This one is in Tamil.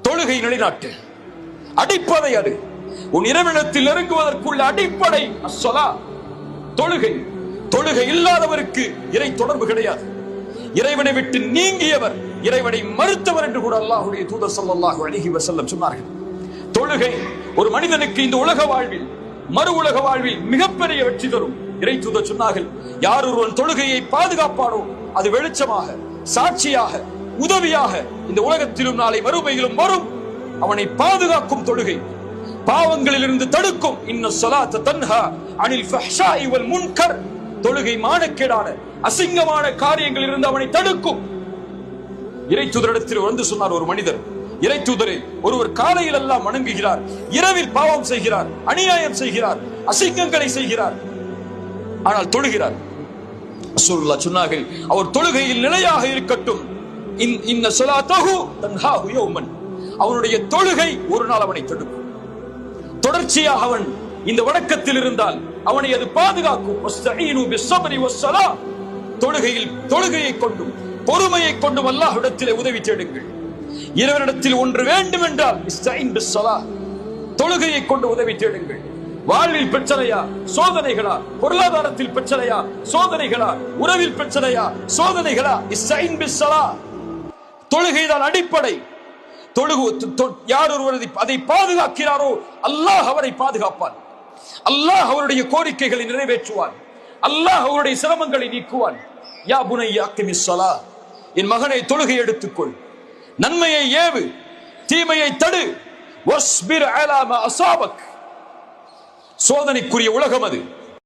தொழுகை நிலைநாட்டு, அடிப்படை அது. உன் இறைவனிடத்தில் நெருங்குவதற்குள்ள அடிப்படை அஸ்ஸலா தொழுகை. தொழுகை இல்லாதவருக்கு இறை தொடர்பு கிடையாது. இறைவனை விட்டு நீங்கியவர் இறைவனை மறுத்தவர் என்று கூட அல்லாஹ்வுடைய தூதர் ஸல்லல்லாஹு அலைஹி வஸல்லம் சொன்னார்கள். தொழுகை ஒரு மனிதனுக்கு இந்த உலக வாழ்வில் மறு உலக வாழ்வில் மிகப்பெரிய வெற்றி தரும். இறை தூதர் சொன்னார்கள், யார் ஒருவன் தொழுகையை பாதுகாப்பானோ அது வெளிச்சமாக, சாட்சியாக, உதவியாக இந்த உலகத்திலும் நாளை மறுமையிலும் வரும். அவனை பாதுகாக்கும் தொழுகை, பாவங்களில் இருந்து தடுக்கும். இன்ன ஸலாத்த தன்ஹா அனில் ஃபஹ்ஷாஇ வல் முன்கர். தொழுகை மானக்கேடான அசிங்கமான காரியங்களில் இருந்து அவனை தடுக்கும். இறை தூதரிடத்தில் வந்து சொன்னார் ஒரு மனிதர், இறை தூதரே, ஒருவர் காலையில் எல்லாம் வணங்குகிறார், இரவில் பாவம் செய்கிறார், அநியாயம் செய்கிறார், அசிங்கங்களை செய்கிறார், ஆனால் தொழுகிறார். ரசூலுல்லாஹ் சொன்னார்கள், அவர் தொழுகையில் நிலையாக இருக்கட்டும். இன்ன ஸலாத்தஹு தன்ஹாஹு யௌமன். அவனுடைய தொழுகை ஒரு நாள் அவனை தடுக்கும். தொடர்ச்சியாக அவன் இந்த வணக்கத்தில் இருந்தால் அவனை அது பாதுகாக்கும். வஸ்தஈனு பிஸ்ஸப்ரி வஸ்ஸலா. தொழுகையை கொண்டும் பொறுமையை கொண்டும் அல்லாஹ்விடத்திலே உதவி தேடுங்கள். இறைவனிடத்தில் ஒன்று வேண்டும் என்றால் இஸ்தஈன் பிஸ்ஸலா, தொழுகையை கொண்டு உதவி தேடுங்கள். வாழ்வில் பிரச்சனையா, சோதனைகளா? பொருளாதாரத்தில் பிரச்சனையா, சோதனைகளா? உறவில் பிரச்சனையா, சோதனைகளா? இஸ்தஈன் பிஸ்ஸலா. தொழுகைதான் அடிப்படை. யார் ஒருவர் அதை பாதுகாக்கிறாரோ அல்லாஹ் அவரை பாதுகாப்பான். அல்லாஹ் அவருடைய கோரிக்கைகளை நிறைவேற்றுவான். அல்லாஹ் அவருடைய சிரமங்களை நீக்குவான். யா புனைய அக்கிமிஸ் ஸலா, என் மகனை தொழுகை எடுத்துக்கொள், நன்மையை ஏவு, தீமையை தடு. வஸ்பிர் அலா மா அஸாபக். சோதனைக்குரிய உலகம் அது.